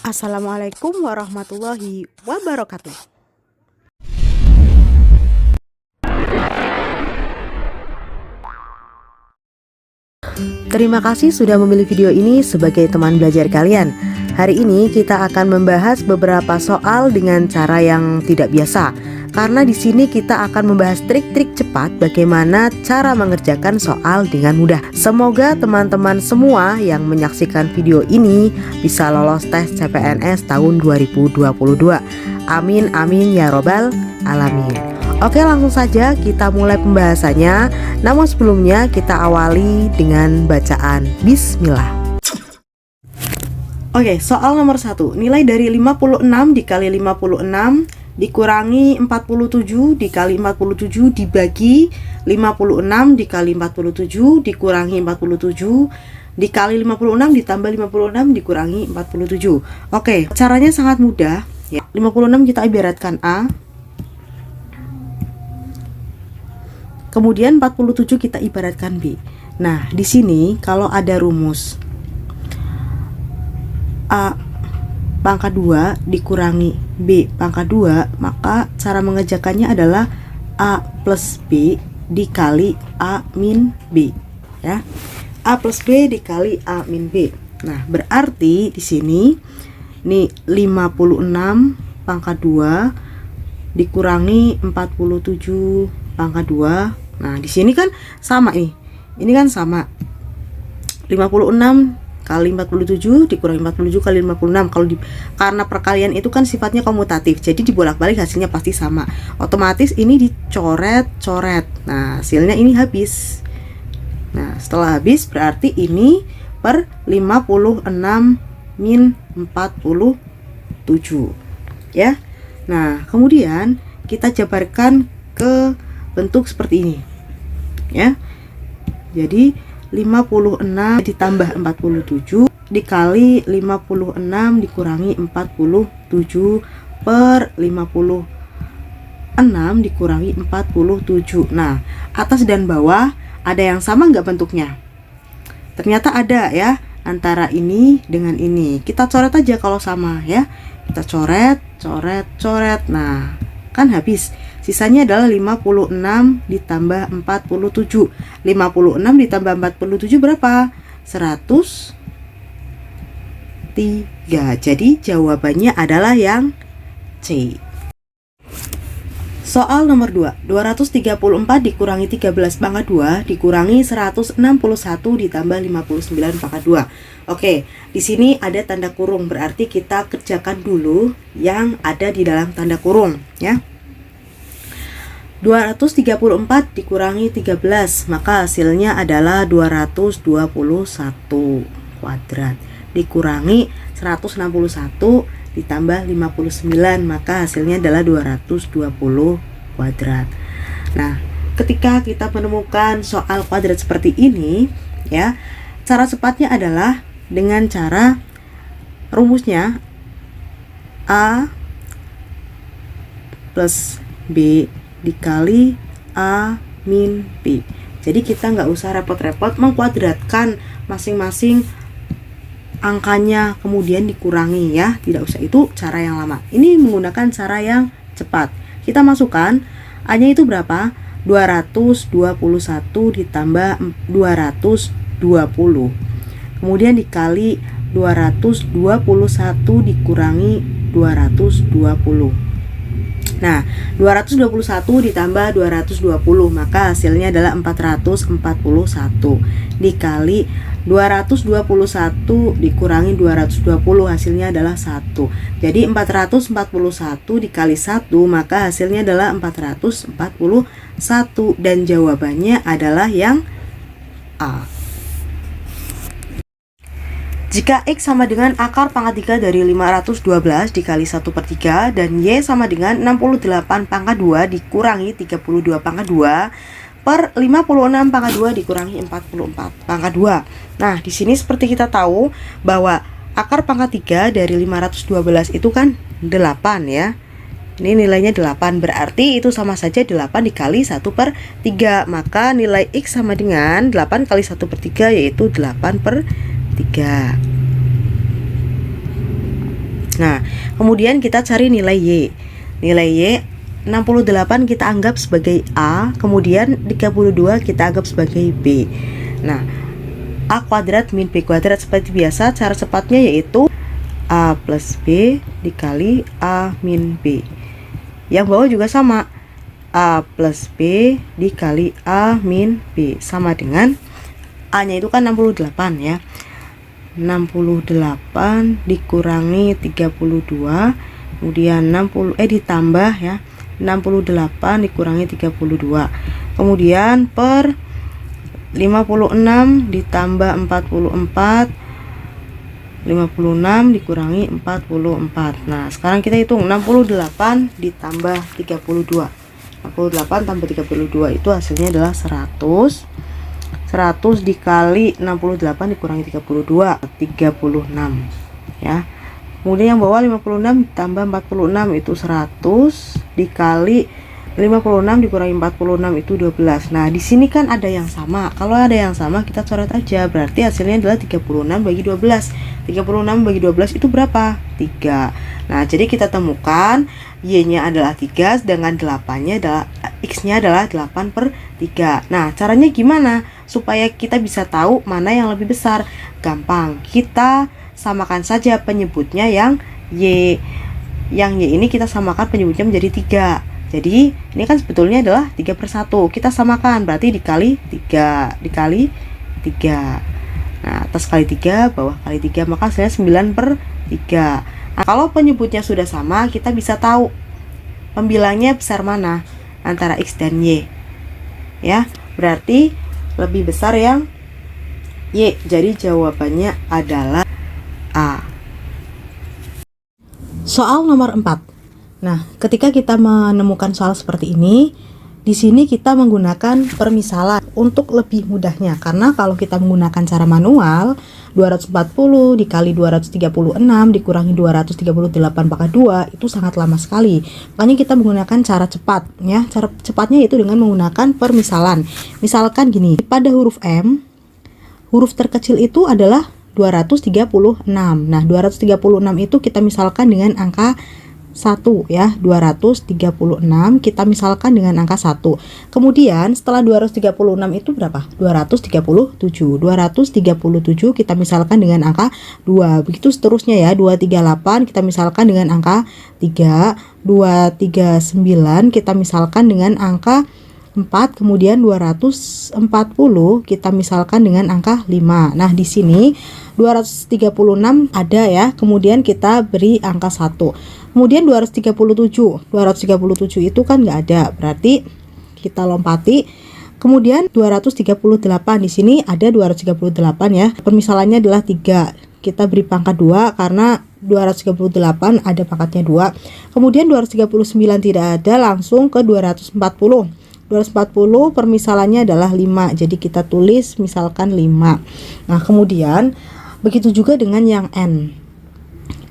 Assalamualaikum warahmatullahi wabarakatuh. Terima kasih sudah memilih video ini sebagai teman belajar kalian. Hari ini kita akan membahas beberapa soal dengan cara yang tidak biasa. Karena di sini kita akan membahas trik-trik cepat bagaimana cara mengerjakan soal dengan mudah. Semoga teman-teman semua yang menyaksikan video ini bisa lolos tes CPNS tahun 2022. Amin amin ya robbal alamin. Oke, langsung saja kita mulai pembahasannya. Namun sebelumnya kita awali dengan bacaan Bismillah. Oke, soal nomor 1. Nilai dari 56 dikali 56 dikurangi 47 dikali 47 dibagi 56 dikali 47 dikurangi 47 dikali 56 ditambah 56 dikurangi 47. Oke, caranya sangat mudah ya. 56 kita ibaratkan A. Kemudian 47 kita ibaratkan B. Nah, di sini kalau ada rumus A pangkat 2 dikurangi B pangkat 2, maka cara mengerjakannya adalah A plus B dikali A min B ya. A plus B dikali A min B. Nah, berarti di sini nih 56 pangkat 2 dikurangi 47 pangkat 2. Nah, di sini kan sama nih. Ini kan sama. 56 kali 47 dikurangi 47 kali 56. Karena perkalian itu kan sifatnya komutatif, jadi dibolak-balik hasilnya pasti sama. Otomatis ini dicoret-coret. Nah, hasilnya ini habis. Nah, setelah habis berarti ini per 56 min 47 ya. Nah, kemudian kita jabarkan ke bentuk seperti ini ya. Jadi 56 ditambah 47 dikali 56 dikurangi 47 per 56 dikurangi 47. Nah, atas dan bawah ada yang sama nggak bentuknya? Ternyata ada ya, antara ini dengan ini. Kita coret aja kalau sama ya. Kita coret, coret, coret. Nah, kan habis. Sisanya adalah 56 ditambah 47. 56 ditambah 47 berapa? 103. Jadi jawabannya adalah yang C. Soal nomor 2. 234 dikurangi 13 pangkat 2 dikurangi 161 ditambah 59 pangkat 2. Oke, di sini ada tanda kurung, berarti kita kerjakan dulu yang ada di dalam tanda kurung ya. 234 dikurangi 13, maka hasilnya adalah 221 kuadrat dikurangi 161 ditambah 59, maka hasilnya adalah 220 kuadrat. Nah, ketika kita menemukan soal kuadrat seperti ini ya, cara cepatnya adalah dengan cara rumusnya A plus B dikali A min B. Jadi kita nggak usah repot-repot mengkuadratkan masing-masing angkanya kemudian dikurangi ya, tidak usah, itu cara yang lama. Ini menggunakan cara yang cepat. Kita masukkan A-nya itu berapa? 221 ditambah 220. Kemudian dikali 221 dikurangi 220. Nah, 221 ditambah 220, maka hasilnya adalah 441 dikali 221 dikurangi 220, hasilnya adalah 1. Jadi 441 dikali 1, maka hasilnya adalah 441 dan jawabannya adalah yang A. Jika X sama dengan akar pangkat 3 dari 512 dikali 1/3 dan Y sama dengan 68 pangkat 2 dikurangi 32 pangkat 2 per 56 pangkat 2 dikurangi 44 pangkat 2. Nah, di sini seperti kita tahu bahwa akar pangkat 3 dari 512 itu kan 8 ya. Ini nilainya 8, berarti itu sama saja 8 dikali 1/3. Maka nilai X sama dengan 8 kali 1/3 yaitu 8/3. Nah, kemudian kita cari nilai Y. Nilai Y 68 kita anggap sebagai A, kemudian 32 kita anggap sebagai B. Nah, A kuadrat min B kuadrat seperti biasa, cara cepatnya yaitu A plus B dikali A min B. Yang bawah juga sama, A plus B dikali A min B, sama dengan A nya itu kan 68 ya, 68 dikurangi 32, kemudian ditambah ya, 68 dikurangi 32, kemudian per 56 ditambah 44, 56 dikurangi 44. Nah, sekarang kita hitung 68 ditambah 32. 68 tambah 32 itu hasilnya adalah 100. 100 dikali 68 dikurangi 32, 36 ya. Kemudian yang bawah 56 ditambah 46 itu 100 dikali 56 dikurangi 46 itu 12. Nah, di sini kan ada yang sama. Kalau ada yang sama kita coret aja. Berarti hasilnya adalah 36 bagi 12. 36 bagi 12 itu berapa? 3. Nah, jadi kita temukan Y-nya adalah 3, sedangkan 8-nya adalah X-nya adalah 8 per 3. Nah, caranya gimana supaya kita bisa tahu mana yang lebih besar? Gampang, kita samakan saja penyebutnya yang Y. Yang Y ini kita samakan penyebutnya menjadi 3. Jadi ini kan sebetulnya adalah 3 per 1. Kita samakan, berarti dikali 3, dikali 3. Nah, atas kali 3, bawah kali 3, maka hasilnya 9 per 3. Nah, kalau penyebutnya sudah sama, kita bisa tahu pembilangnya besar mana antara X dan Y. Ya, berarti lebih besar yang Y. Jadi jawabannya adalah A. Soal nomor 4. Nah, ketika kita menemukan soal seperti ini, di sini kita menggunakan permisalan untuk lebih mudahnya. Karena kalau kita menggunakan cara manual, 240 dikali 236 dikurangi 238 pangkat 2 itu sangat lama sekali. Makanya kita menggunakan cara cepat ya. Cara cepatnya itu dengan menggunakan permisalan. Misalkan gini, pada huruf M, huruf terkecil itu adalah 236. Nah, 236 itu kita misalkan dengan angka 1 ya, 236 kita misalkan dengan angka 1. Kemudian setelah 236 itu berapa? 237. 237 kita misalkan dengan angka 2. Begitu seterusnya ya, 238 kita misalkan dengan angka 3, 239 kita misalkan dengan angka 4, kemudian 240 kita misalkan dengan angka 5. Nah, di sini 236 ada ya, kemudian kita beri angka 1. Kemudian 237 itu kan nggak ada, berarti kita lompati. Kemudian 238 di sini ada 238 ya. Permisalannya adalah 3. Kita beri pangkat 2 karena 238 ada pangkatnya 2. Kemudian 239 tidak ada, langsung ke 240. 240 permisalannya adalah 5. Jadi kita tulis misalkan 5. Nah, kemudian begitu juga dengan yang N.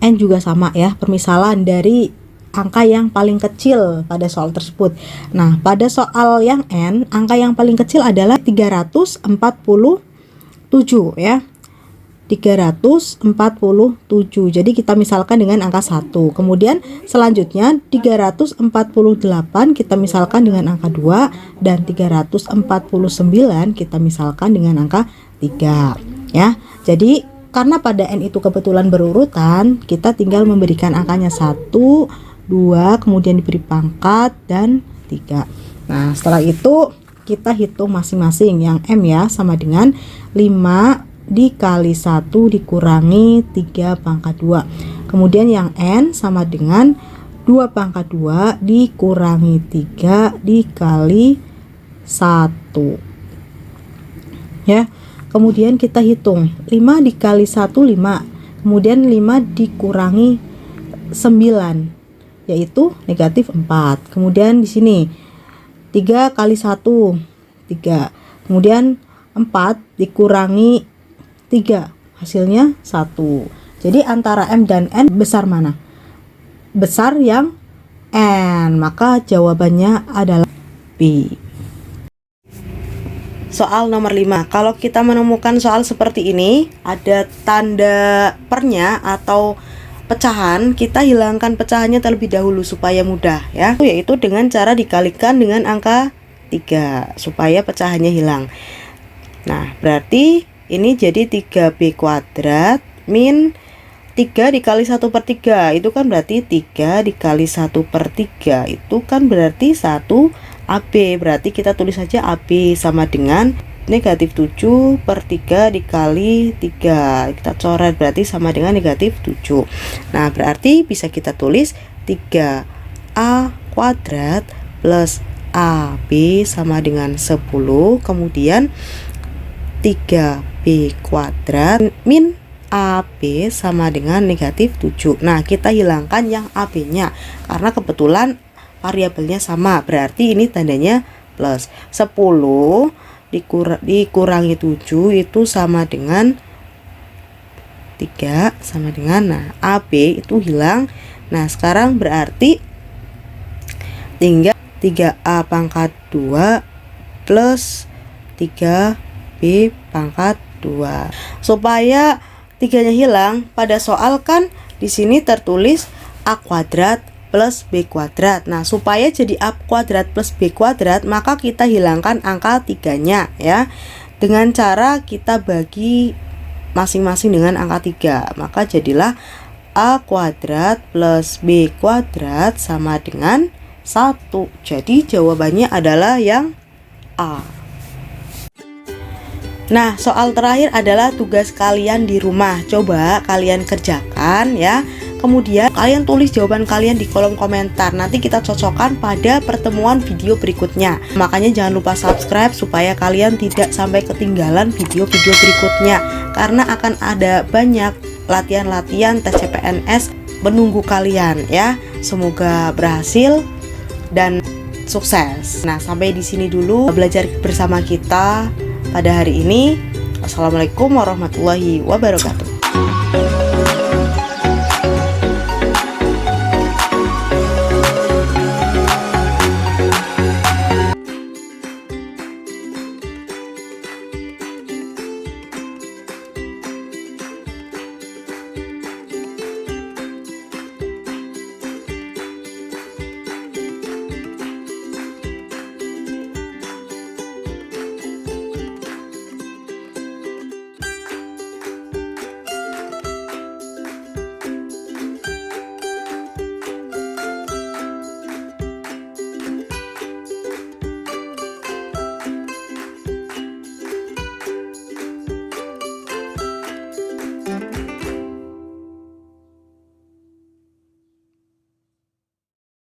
N juga sama ya, permisalan dari angka yang paling kecil pada soal tersebut. Nah, pada soal yang N, angka yang paling kecil adalah 347 ya. 347. Jadi kita misalkan dengan angka 1. Kemudian selanjutnya 348 kita misalkan dengan angka 2 dan 349 kita misalkan dengan angka 3 ya. Jadi karena pada N itu kebetulan berurutan, kita tinggal memberikan angkanya 1, 2, kemudian diberi pangkat dan 3. Nah, setelah itu kita hitung masing-masing. Yang M ya sama dengan 5 dikali 1 dikurangi 3 pangkat 2. Kemudian yang N sama dengan 2 pangkat 2 dikurangi 3 dikali 1 ya. Kemudian kita hitung 5 dikali 1 5, kemudian 5 dikurangi 9 yaitu negatif 4. Kemudian di sini 3 kali 1 3, kemudian 4 dikurangi 3, hasilnya 1. Jadi antara M dan N besar mana? Besar yang N, maka jawabannya adalah B. Soal nomor 5. Kalau kita menemukan soal seperti ini, ada tanda pernya atau pecahan, kita hilangkan pecahannya terlebih dahulu supaya mudah ya, yaitu dengan cara dikalikan dengan angka 3 supaya pecahannya hilang. Nah, berarti ini jadi 3B kuadrat min 3 dikali 1/3, itu kan berarti 3 dikali 1/3, itu kan berarti 1 AB. Berarti kita tulis saja AB sama dengan negatif 7/3 dikali 3, kita coret, berarti sama dengan negatif 7. Nah, berarti bisa kita tulis 3A kuadrat plus AB sama dengan 10, kemudian 3B kuadrat min AB sama dengan negatif 7. Nah, kita hilangkan yang AB nya karena kebetulan variabelnya sama, berarti ini tandanya plus. 10 dikurangi 7 itu sama dengan 3 sama dengan, nah AB itu hilang. Nah, sekarang berarti tinggal 3A pangkat 2 plus 3B pangkat 2. Supaya 3-nya hilang, pada soal kan di sini tertulis A kuadrat plus B kuadrat. Nah, supaya jadi A kuadrat plus B kuadrat, maka kita hilangkan angka 3-nya ya. Dengan cara kita bagi masing-masing dengan angka 3. Maka jadilah A kuadrat plus B kuadrat sama dengan 1. Jadi jawabannya adalah yang A. Nah, soal terakhir adalah tugas kalian di rumah. Coba kalian kerjakan ya. Kemudian kalian tulis jawaban kalian di kolom komentar. Nanti kita cocokkan pada pertemuan video berikutnya. Makanya jangan lupa subscribe supaya kalian tidak sampai ketinggalan video-video berikutnya. Karena akan ada banyak latihan-latihan tes CPNS menunggu kalian ya. Semoga berhasil dan sukses. Nah, sampai di sini dulu belajar bersama kita pada hari ini. Assalamualaikum warahmatullahi wabarakatuh.